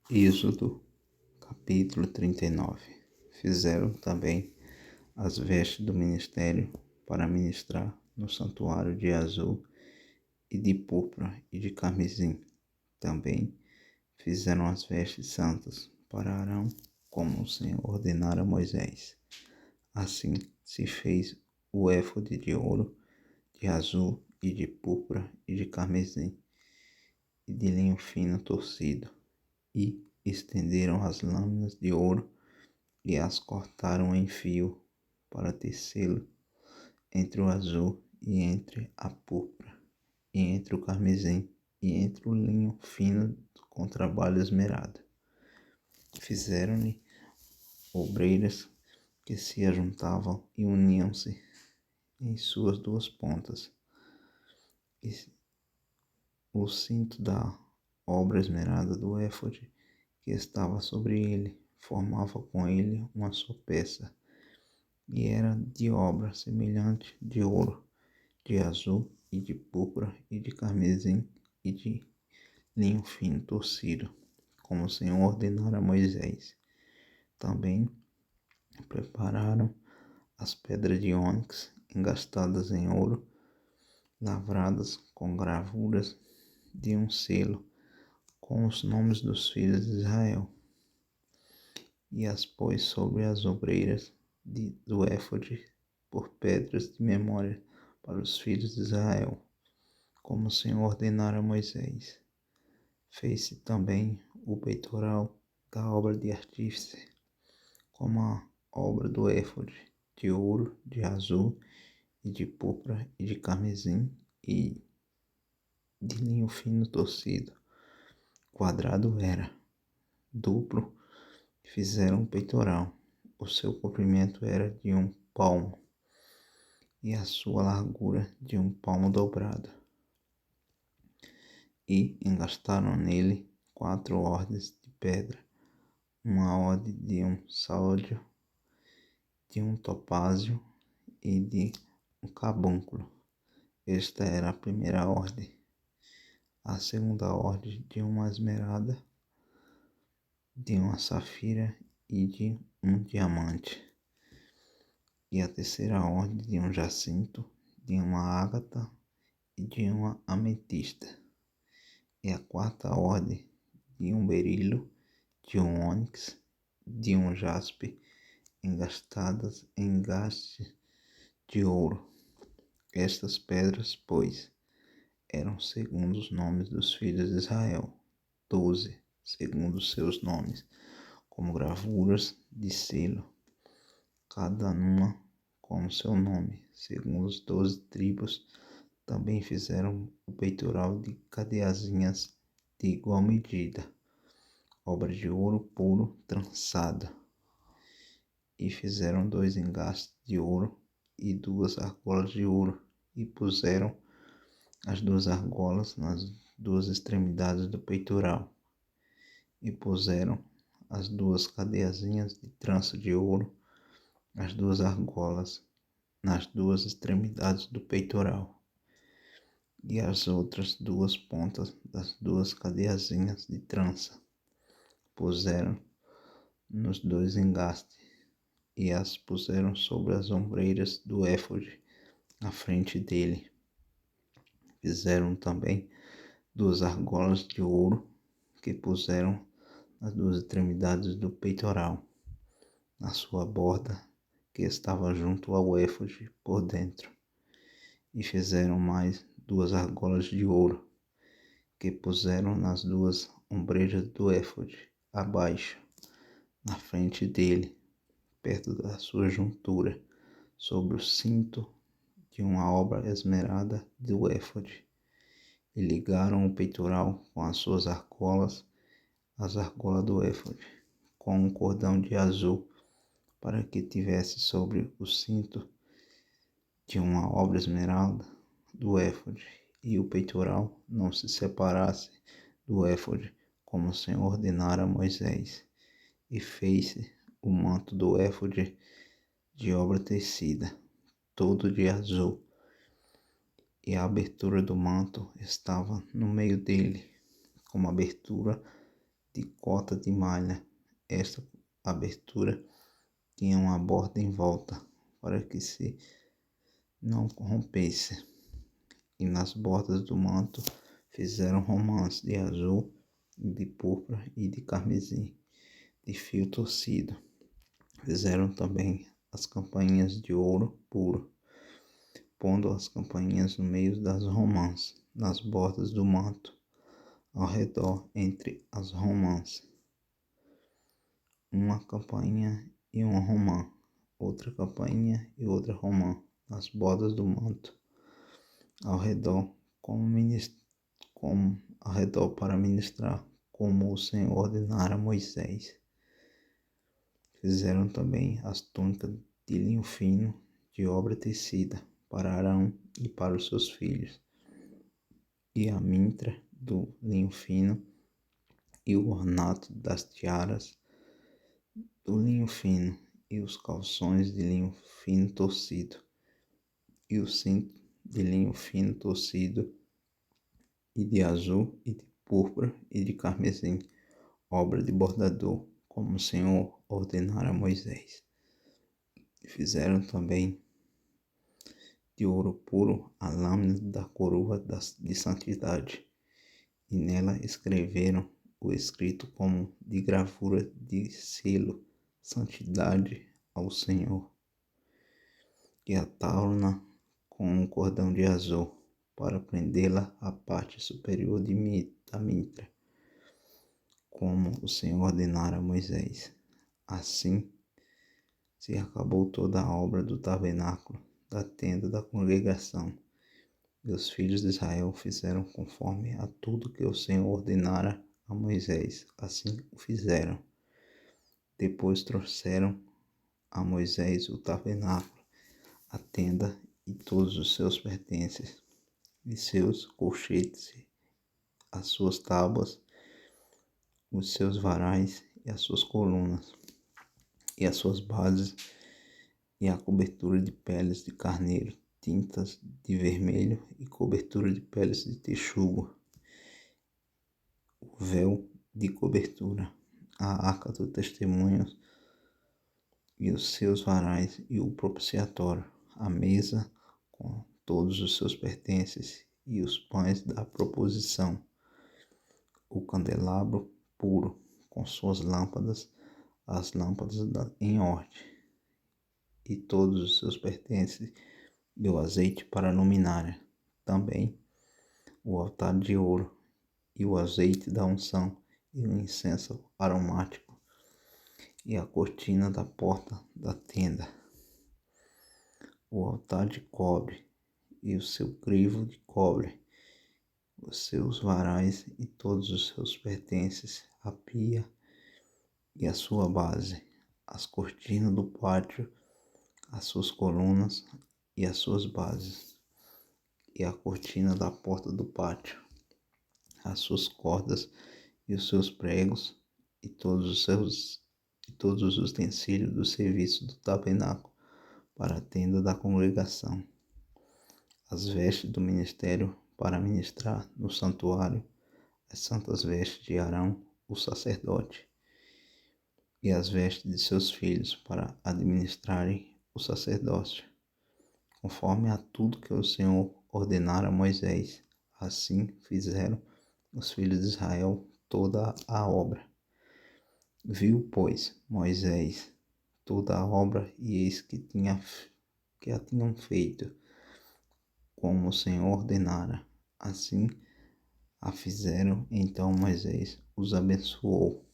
Êxodo, capítulo 39. Fizeram também as vestes do ministério para ministrar no santuário de azul e de púrpura e de carmesim. Também fizeram as vestes santas para Arão, como o Senhor ordenara a Moisés. Assim se fez o éfode de ouro, de azul e de púrpura e de carmesim, e de linho fino torcido, e estenderam as lâminas de ouro e as cortaram em fio para tecê-lo entre o azul e entre a púrpura, e entre o carmesim e entre o linho fino com trabalho esmerado. Fizeram-lhe obreiras que se ajuntavam e uniam-se em suas duas pontas. E o cinto da obra esmerada do éfode que estava sobre ele formava com ele uma só peça, e era de obra semelhante de ouro, de azul e de púrpura e de carmesim e de linho fino torcido, como o Senhor ordenara a Moisés. Também prepararam as pedras de ônix engastadas em ouro, lavradas com gravuras de um selo com os nomes dos filhos de Israel, e as pôs sobre as obreiras do éfode por pedras de memória para os filhos de Israel, como o Senhor ordenara a Moisés. Fez-se também o peitoral da obra de artífice, como a obra do éfode, de ouro, de azul e de púrpura e de carmesim e de linho fino torcido. Quadrado era, duplo. Fizeram o peitoral. O seu comprimento era de 1 palmo e a sua largura de 1 palmo dobrado. E engastaram nele 4 ordens de pedra, uma ordem de um sáldio, de um topázio e de um carbúnculo. Esta era a primeira ordem. A segunda ordem de uma esmeralda, de uma safira e de um diamante. E a terceira ordem de um jacinto, de uma ágata e de uma ametista. E a quarta ordem de um berilo, de um ônix, de um jaspe, engastadas em engastes de ouro. Estas pedras, pois, eram segundo os nomes dos filhos de Israel, 12, segundo os seus nomes, como gravuras de selo, cada uma com o seu nome, segundo os 12 tribos. Também fizeram o peitoral de cadeiazinhas de igual medida, obra de ouro puro trançada, e fizeram 2 engastes de ouro e 2 argolas de ouro, e puseram as 2 argolas nas 2 extremidades do peitoral, e puseram as 2 cadeiazinhas de trança de ouro, as 2 argolas nas 2 extremidades do peitoral, e as outras 2 pontas das 2 cadeiazinhas de trança puseram nos 2 engastes, e as puseram sobre as ombreiras do éfode à frente dele. Fizeram também 2 argolas de ouro que puseram nas 2 extremidades do peitoral, na sua borda que estava junto ao éfode por dentro. E fizeram mais 2 argolas de ouro que puseram nas 2 ombreiras do éfode abaixo, na frente dele, perto da sua juntura, sobre o cinto de uma obra esmerada do éfode. E ligaram o peitoral com as suas argolas, as argolas do éfode, com um cordão de azul, para que tivesse sobre o cinto de uma obra esmeralda do éfode, e o peitoral não se separasse do éfode, como o Senhor ordenara a Moisés. E fez-se o manto do éfode de obra tecida, todo de azul, e a abertura do manto estava no meio dele, como abertura de cota de malha. Esta abertura tinha uma borda em volta para que se não rompesse. E nas bordas do manto fizeram romãs de azul, de púrpura e de carmesim, de fio torcido. Fizeram também as campainhas de ouro puro, pondo as campainhas no meio das romãs, nas bordas do manto, ao redor entre as romãs. Uma campainha e uma romã, outra campainha e outra romã, nas bordas do manto, ao redor, ao redor para ministrar, como o Senhor ordenara a Moisés. Fizeram também as túnicas de linho fino, de obra tecida, para Arão e para os seus filhos, e a mintra do linho fino, e o ornato das tiaras do linho fino, e os calções de linho fino torcido, e o cinto de linho fino torcido, e de azul, e de púrpura, e de carmesim, obra de bordador, como o Senhor ordenara a Moisés. Fizeram também de ouro puro a lâmina da coroa de santidade, e nela escreveram o escrito como de gravura de selo, santidade ao Senhor. E ataram-na com um cordão de azul, para prendê-la à parte superior da mintra, como o Senhor ordenara a Moisés. Assim se acabou toda a obra do tabernáculo, da tenda da congregação. E os filhos de Israel fizeram conforme a tudo que o Senhor ordenara a Moisés. Assim o fizeram. Depois trouxeram a Moisés o tabernáculo, a tenda e todos os seus pertences, e seus colchetes, as suas tábuas, os seus varais e as suas colunas, e as suas bases, e a cobertura de peles de carneiro, tintas de vermelho, e cobertura de peles de texugo, o véu de cobertura, a arca do testemunho e os seus varais, e o propiciatório, a mesa com todos os seus pertences, e os pães da proposição, o candelabro puro com suas lâmpadas, as lâmpadas em ordem, e todos os seus pertences, e o azeite para a luminária, também o altar de ouro, e o azeite da unção, e o incenso aromático, e a cortina da porta da tenda, o altar de cobre, e o seu crivo de cobre, os seus varais e todos os seus pertences, a pia e a sua base, as cortinas do pátio, as suas colunas e as suas bases, e a cortina da porta do pátio, as suas cordas e os seus pregos, e todos os utensílios do serviço do tabernáculo para a tenda da congregação, as vestes do ministério para ministrar no santuário, as santas vestes de Arão, o sacerdote, e as vestes de seus filhos para administrarem o sacerdócio, conforme a tudo que o Senhor ordenara a Moisés. Assim fizeram os filhos de Israel toda a obra. Viu, pois, Moisés toda a obra, e eis que a tinham feito, como o Senhor ordenara. Assim a fizeram. Então Moisés os abençoou.